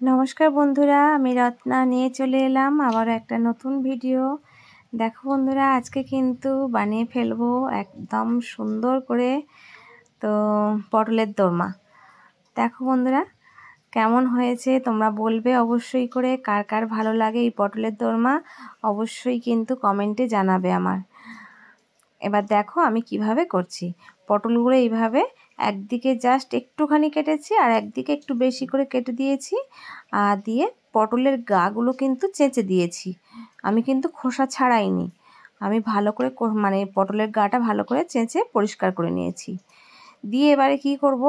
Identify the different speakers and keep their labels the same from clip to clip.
Speaker 1: नमस्कार बंधुरा आमी रत्ना निये चले एलाम आबारो एकटा नतून भिडियो। देखो बंधुरा आज के किन्तु बानिये फेलबो एकदम सुंदर करे तो पटलेर दोरमा। देखो बंधुरा केमन हयेछे तोमरा बोलबे अवश्यई करे कार कार भालो लागे एई पटलेर दोरमा अवश्यई किन्तु कमेंटे जानाबे आमार। एबार देखो आमी किभाबे करछि। पटलगुलो এইভাবে একদিকে জাস্ট একটুখানি কেটেছি আর একদিকে একটু বেশি করে কেটে দিয়েছি আর দিয়ে পটলের গাগুলো কিন্তু চেঁচে দিয়েছি। আমি কিন্তু খোসা ছাড়াইনি, আমি ভালো করে মানে পটলের গাটা ভালো করে চেঁচে পরিষ্কার করে নিয়েছি। দিয়ে এবারে কি করব,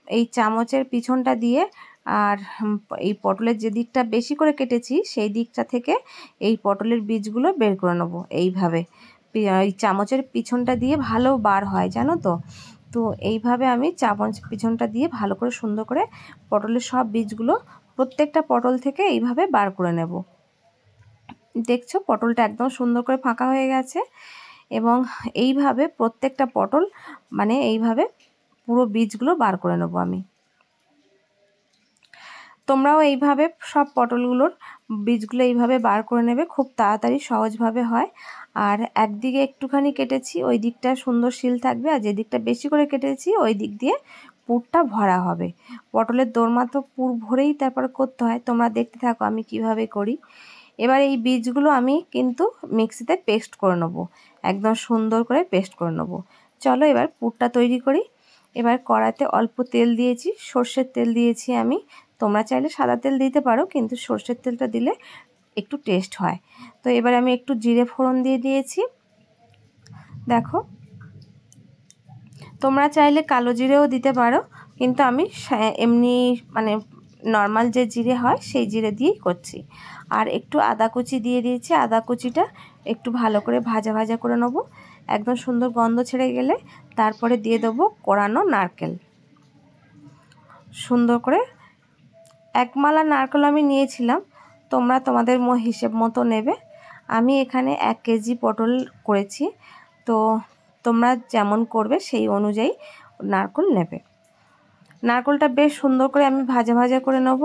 Speaker 1: এই চামচের পিছনটা দিয়ে আর এই পটলের যে দিকটা বেশি করে কেটেছি সেই দিকটা থেকে এই পটলের বীজগুলো বের করে নেব। এইভাবে এই চামচের পিছনটা দিয়ে ভালো বার হয় জানো তো। তো এইভাবে আমি চামচ পিছনটা দিয়ে ভালো করে সুন্দর করে পটলের সব বীজগুলো প্রত্যেকটা পটল থেকে এইভাবে বার করে নেব। দেখছো পটলটা একদম সুন্দর করে ফাঁকা হয়ে গেছে এবং এইভাবে প্রত্যেকটা পটল মানে এইভাবে পুরো বীজগুলো বার করে নেব আমি। তোমরাও এইভাবে সব পটলগুলোর বীজগুলো এইভাবে বার করে নেবে, খুব তাড়াতাড়ি সহজভাবে হয়। আর একদিকে একটুখানি কেটেছি ওই দিকটা সুন্দর শিল থাকবে, আর যে দিকটা বেশি করে কেটেছি ওই দিক দিয়ে পুরটা ভরা হবে। পটলের দোরমা তো পুর ভরেই তারপর করতে হয়, তোমরা দেখতে থাকো আমি কিভাবে করি। এবার এই বীজগুলো আমি কিন্তু মিক্সিতে পেস্ট করে নেব, একদম সুন্দর করে পেস্ট করে নেব। চলো এবার পুরটা তৈরি করি। এবার কড়াইতে অল্প তেল দিয়েছি, সর্ষের তেল দিয়েছি আমি। তোমরা চাইলে সাদা তেল দিতে পারো, কিন্তু সর্ষের তেলটা দিলে একটু টেস্ট হয়। তো এবার আমি একটু জিরে ফোড়ন দিয়ে দিয়েছি। দেখো তোমরা চাইলে কালো জিরেও দিতে পারো, কিন্তু আমি এমনি মানে নর্মাল যে জিরে হয় সেই জিরে দিয়েই করছি। আর একটু আদা কুচি দিয়ে দিয়েছি, আদা কুচিটা একটু ভালো করে ভাজা ভাজা করে নেব। একদম সুন্দর গন্ধ ছেড়ে গেলে তারপরে দিয়ে দেবো কোড়ানো নারকেল। সুন্দর করে এক মালা নারকেল আমি নিয়েছিলাম, তোমরা তোমাদের হিসেব মতো নেবে। আমি এখানে 1 কেজি পটল করেছি, তো তোমরা যেমন করবে সেই অনুযায়ী নারকেল নেবে। নারকেলটা বেশ সুন্দর করে আমি ভাজা ভাজা করে নেব,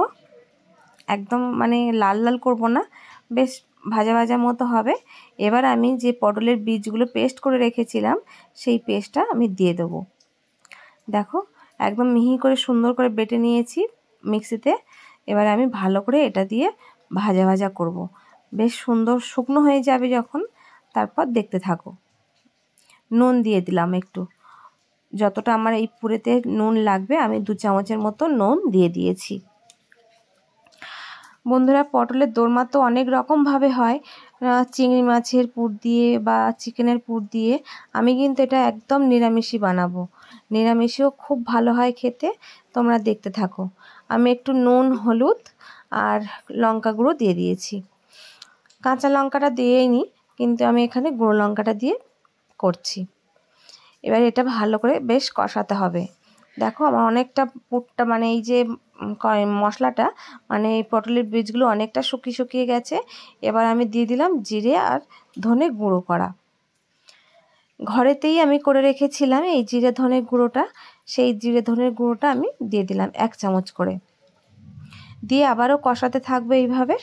Speaker 1: একদম মানে লাল লাল করব না, বেশ ভাজা ভাজা মতো হবে। এবার আমি যে পটলের বীজগুলো পেস্ট করে রেখেছিলাম সেই পেস্টটা আমি দিয়ে দেবো। দেখো একদম মিহি করে সুন্দর করে বেটে নিয়েছি মিক্সিতে। এবার আমি ভালো করে এটা দিয়ে ভাজা ভাজা করব, বেশ সুন্দর শুকনো হয়ে যাবে যখন, তারপর দেখতে থাকো। নুন দিয়ে দিলাম একটু, যতটা আমার এই পুরেতে নুন লাগবে আমি 2 চামচের মতো নুন দিয়ে দিয়েছি। বন্ধুরা পটলের দোরমা তো অনেক রকমভাবে হয়, চিংড়ি মাছের পুর দিয়ে বা চিকেনের পুর দিয়ে। আমি কিন্তু এটা একদম নিরামিষই বানাবো, নিরামিষেও খুব ভালো হয় খেতে। তোমরা দেখতে থাকো। আমি একটু নুন হলুদ আর লঙ্কা গুঁড়ো দিয়ে দিয়েছি, কাঁচা লঙ্কাটা দিয়েই নি, কিন্তু আমি এখানে গুঁড়ো লঙ্কাটা দিয়ে করছি। এবার এটা ভালো করে বেশ কষাতে হবে। দেখো আমার অনেকটা পুরটা মানে এই যে মশলাটা মানে এই পটলের বীজগুলো অনেকটা শুকিয়ে গেছে। এবার আমি দিয়ে দিলাম জিরে আর ধনে গুঁড়ো করা, ঘরেতেই আমি করে রেখেছিলাম এই জিরে ধনে গুঁড়োটা। সেই জিরে ধনের গুঁড়োটা আমি দিয়ে দিলাম 1 চামচ করে, দিয়ে আবারও কষাতে থাকবে এইভাবে।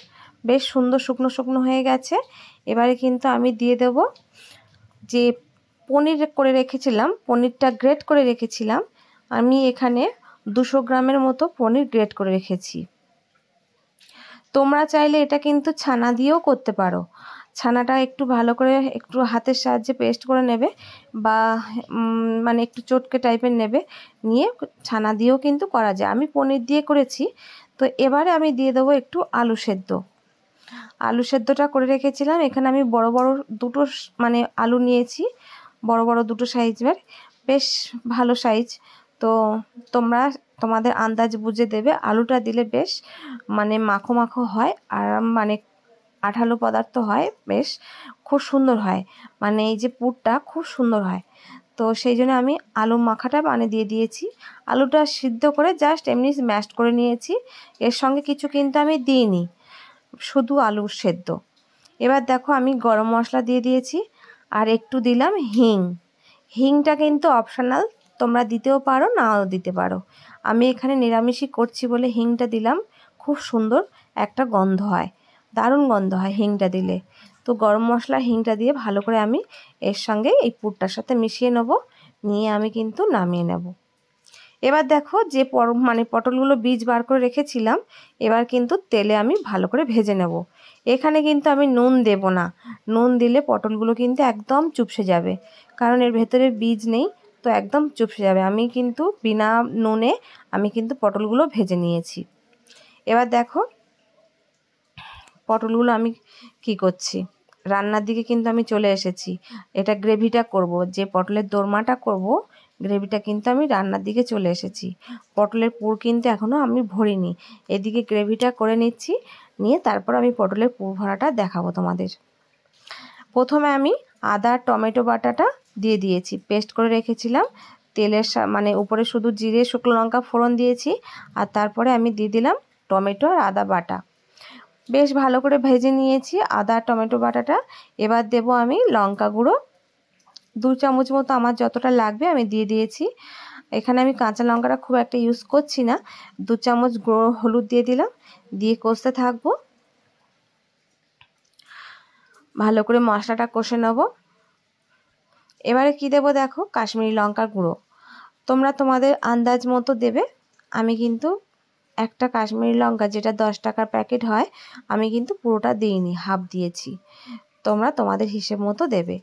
Speaker 1: বেশ সুন্দর শুকনো শুকনো হয়ে গেছে। এবারে কিন্তু আমি দিয়ে দেব যে পনির করে রেখেছিলাম, পনিরটা গ্রেট করে রেখেছিলাম। আমি এখানে 200 গ্রামের মতো পনির গ্রেট করে রেখেছি। তোমরা চাইলে এটা কিন্তু ছানা দিয়েও করতে পারো। ছানাটা একটু ভালো করে একটু হাতের সাহায্যে পেস্ট করে নেবে, বা মানে একটু চটকে টাইপের নেবে, নিয়ে ছানা দিয়েও কিন্তু করা যায়। আমি পনির দিয়ে করেছি। তো এবারে আমি দিয়ে দেবো একটু আলু সেদ্ধ। আলু সেদ্ধটা করে রেখেছিলাম, এখানে আমি বড় বড় দুটো মানে আলু নিয়েছি, বড় বড় দুটো সাইজের, বেশ ভালো সাইজ। তো তোমরা তোমাদের আন্দাজ বুঝে দেবে। আলুটা দিলে বেশ মানে মাখো মাখো হয় আর মানে আঠালো পদার্থ হয়, বেশ খুব সুন্দর হয়, মানে এই যে পুরটা খুব সুন্দর হয়। তো সেই জন্য আমি আলু মাখাটা মানে দিয়ে দিয়েছি। আলুটা সিদ্ধ করে জাস্ট এমনি ম্যাশড করে নিয়েছি, এর সঙ্গে কিছু কিন্তু আমি দিইনি, শুধু আলু সেদ্ধ। এবার দেখো আমি গরম মশলা দিয়ে দিয়েছি আর একটু দিলাম হিং। হিংটা কিন্তু অপশনাল, তোমরা দিতেও পারো নাও দিতে পারো। আমি এখানে নিরামিষই করছি বলে হিংটা দিলাম, খুব সুন্দর একটা গন্ধ হয়, দারুণ গন্ধ হয় হিংটা দিলে। তো গরম মশলা হিংটা দিয়ে ভালো করে আমি এর সঙ্গে এই পুরটার সাথে মিশিয়ে নেব, নিয়ে আমি কিন্তু নামিয়ে নেব। এবার দেখো যে পটলগুলো বীজ বার করে রেখেছিলাম, এবার কিন্তু তেলে আমি ভালো করে ভেজে নেব। এখানে কিন্তু আমি নুন দেব না, নুন দিলে পটলগুলো কিন্তু একদম চুপসে যাবে, কারণ এর ভেতরে বীজ নেই, তো একদম চুপসে যাবে। আমি কিন্তু বিনা নুনে আমি কিন্তু পটলগুলো ভেজে নিয়েছি। এবার দেখো পটলগুলো আমি কি করছি, রান্নার দিকে কিন্তু আমি চলে এসেছি। এটা গ্রেভিটা করব, যে পটলের দোরমাটা করব, গ্রেভিটা কিন্তু আমি রান্নার দিকে চলে এসেছি। পটলের পুর কিন্তু এখনও আমি ভরিনি, এদিকে গ্রেভিটা করে নিচ্ছি, নিয়ে তারপর আমি পটলের পুর ভরাটা দেখাবো তোমাদের। প্রথমে আমি আদা টমেটো বাটাটা দিয়ে দিয়েছি, পেস্ট করে রেখেছিলাম। তেলের উপরে শুধু জিরে শুকনো লঙ্কা ফোড়ন দিয়েছি, আর তারপরে আমি দিয়ে দিলাম টমেটো আর আদা বাটা। বেশ ভালো করে ভেজে নিয়েছি আদা টমেটো বাটাটা। এবার দেব আমি লঙ্কা গুঁড়ো 2 চামচ মতো, আমার যতটা লাগবে আমি দিয়ে দিয়েছি। এখানে আমি কাঁচা লঙ্কাটা খুব একটা ইউজ করছি না। 2 চামচ গুঁড়ো হলুদ দিয়ে দিলাম, দিয়ে কষতে থাকবো। ভালো করে মশলাটা কষে নেব। এবারে কি দেব দেখো, কাশ্মীরি লঙ্কার গুঁড়ো তোমরা তোমাদের আন্দাজ মতো দেবে। আমি কিন্তু একটা কাশ্মীরি লঙ্কা, যেটা 10 টাকার প্যাকেট হয়, আমি কিন্তু পুরোটা দিইনি, হাফ দিয়েছি। তোমরা তোমাদের হিসেব মতো দেবে।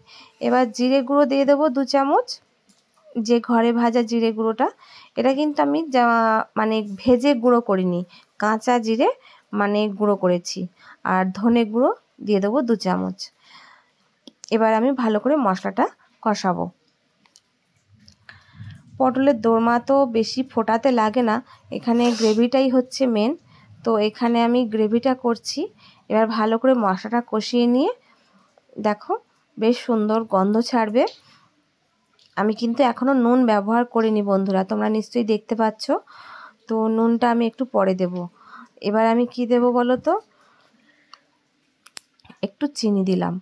Speaker 1: এবার জিরে গুঁড়ো দিয়ে দেবো 2 চামচ, যে ঘরে ভাজা জিরে গুঁড়োটা। এটা কিন্তু আমি ভেজে গুঁড়ো করিনি, কাঁচা জিরে গুঁড়ো করেছি। আর ধনে গুঁড়ো দিয়ে দেবো 2 চামচ। এবার আমি ভালো করে মশলাটা কষাবো। পটলের দোরমা তো বেশি ফোটাতে লাগে না, এখানে গ্রেভিটাই হচ্ছে মেন। তো এখানে আমি গ্রেভিটা করছি। এবার ভালো করে মশলাটা কষিয়ে নিয়ে দেখো বেশ সুন্দর গন্ধ ছাড়বে। আমি কিন্তু এখনও নুন ব্যবহার করিনি বন্ধুরা, তোমরা নিশ্চয়ই দেখতে পাচ্ছ। তো নুনটা আমি একটু পরে দেব। এবার আমি কি দেব বলো তো, একটু চিনি দিলাম।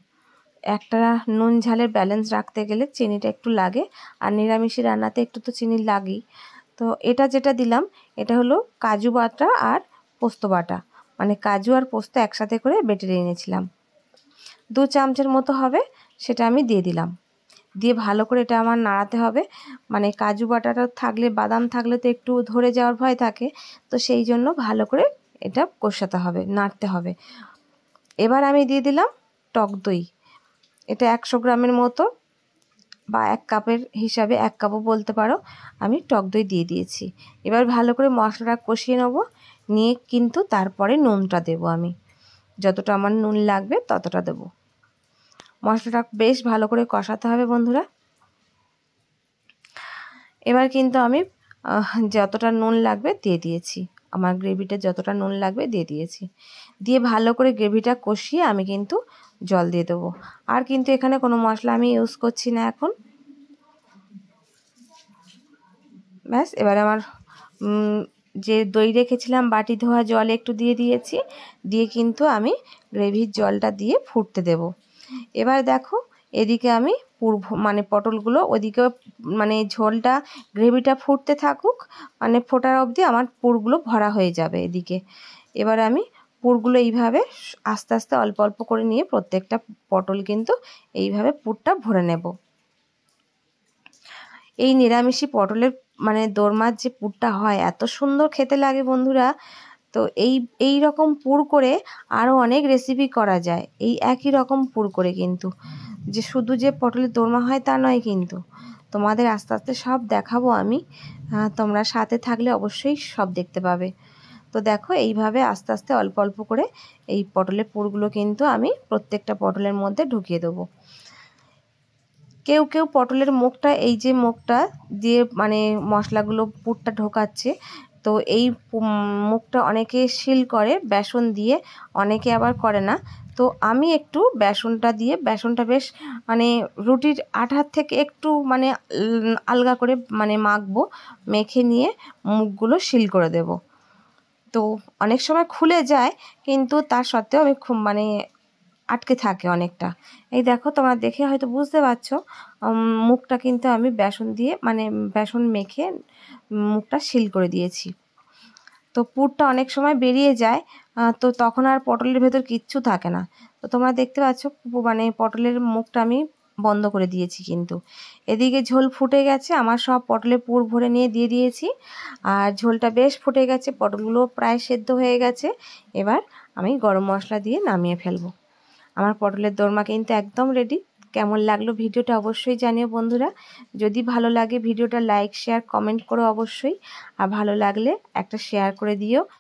Speaker 1: একটা নুন ঝালের ব্যালেন্স রাখতে গেলে চিনিটা একটু লাগে, আর নিরামিষি রান্নাতে একটু তো চিনি লাগেই। তো এটা যেটা দিলাম, এটা হলো কাজু বাটা আর পোস্ত বাটা, কাজু আর পোস্ত একসাথে করে বেটে এনেছিলাম। 2 চামচের মতো হবে, সেটা আমি দিয়ে দিলাম। দিয়ে ভালো করে এটা আমার নাড়াতে হবে। কাজু বাটাটা থাকলে, বাদাম থাকলে তো একটু ধরে যাওয়ার ভয় থাকে, তো সেই জন্য ভালো করে এটা কষাতে হবে, নাড়তে হবে। এবার আমি দিয়ে দিলাম টক দই। এটা 100 গ্রামের মতো, বা 1 কাপের হিসাবে 1 কাপও বলতে পারো, আমি টক দই দিয়ে দিয়েছি। এবার ভালো করে মশলাটা কষিয়ে নেব, নিয়ে কিন্তু তারপরে নুনটা দেব। আমি যতটা আমার নুন লাগবে ততটা দেব। মশলাটা বেশ ভালো করে কষাতে হবে বন্ধুরা। এবার কিন্তু আমি যতটা নুন লাগবে দিয়ে দিয়েছি, আমার গ্রেভিটা যতটা নুন লাগবে দিয়ে দিয়েছি। দিয়ে ভালো করে গ্রেভিটা কষিয়ে আমি কিন্তু জল দিয়ে দেবো। আর কিন্তু এখানে কোনো মশলা আমি ইউজ করছি না এখন। ব্যাস, এবার আমার যে দই রেখেছিলাম বাটি ধোয়া জল একটু দিয়ে দিয়েছি, দিয়ে কিন্তু আমি গ্রেভির জলটা দিয়ে ফুটতে দেব। এবার দেখো এদিকে আমি পটলগুলো, ওদিকে ঝোলটা গ্রেভিটা ফুটতে থাকুক, ফোটার অবধি আমার পুরগুলো ভরা হয়ে যাবে এদিকে। এবার আমি পুরগুলো এইভাবে আস্তে আস্তে অল্প অল্প করে নিয়ে প্রত্যেকটা পটল কিন্তু এইভাবে পুরটা ভরে নেব। এই নিরামিষি পটলের দোরমার যে পুরটা হয়, এত সুন্দর খেতে লাগে বন্ধুরা। তো এই রকম পুর করে আরও অনেক রেসিপি করা যায়, এই একই রকম পুর করে। কিন্তু যে শুধু যে পটলের দোরমা হয় তা নয়, কিন্তু তোমাদের আস্তে আস্তে সব দেখাবো আমি। তোমরা সাথে থাকলে অবশ্যই সব দেখতে পাবে। তো দেখো এইভাবে আস্তে আস্তে অল্প অল্প করে এই পটলের পুরগুলো কিন্তু আমি প্রত্যেকটা পটলের মধ্যে ঢুকিয়ে দেবো। কেউ কেউ পটলের মুখটা, এই যে মুখটা দিয়ে মশলাগুলো পুরটা ঢোকাচ্ছে, তো এই মুখটা অনেকে শিল করে বেসন দিয়ে, অনেকে আবার করে না। তো আমি একটু বেসনটা দিয়ে, বেসনটা বেশ রুটির আঠার থেকে একটু আলগা করে মাখবো, মেখে নিয়ে মুখগুলো শিল করে দেব। তো অনেক সময় খুলে যায়, কিন্তু তার সত্ত্বেও আমি খুব আটকে থাকে অনেকটা। এই দেখো তোমরা দেখে হয়তো বুঝতে পারছো, মুখটা কিন্তু আমি বেসন দিয়ে বেসন মেখে মুখটা শিল করে দিয়েছি। তো পুরটা অনেক সময় বেরিয়ে যায়, তো তখন আর পটলের ভেতর কিচ্ছু থাকে না। তো তোমরা দেখতে পাচ্ছ মানে পটলের মুখটা আমি বন্ধ করে দিয়েছি কিন্তু। এদিকে ঝোল ফুটে গেছে, আমার সব পটলে পুর ভরে নিয়ে দিয়ে দিয়েছি, আর ঝোলটা বেশ ফুটে গেছে, পটলগুলো প্রায় সেদ্ধ হয়ে গেছে। এবার আমি গরম মশলা দিয়ে নামিয়ে ফেলবো। আমার পটলের দোরমা কিন্তু একদম রেডি। কেমন লাগলো ভিডিওটা অবশ্যই জানিও বন্ধুরা। যদি ভালো লাগে ভিডিওটা লাইক শেয়ার কমেন্ট করো অবশ্যই, আর ভালো লাগলে একটা শেয়ার করে দিও।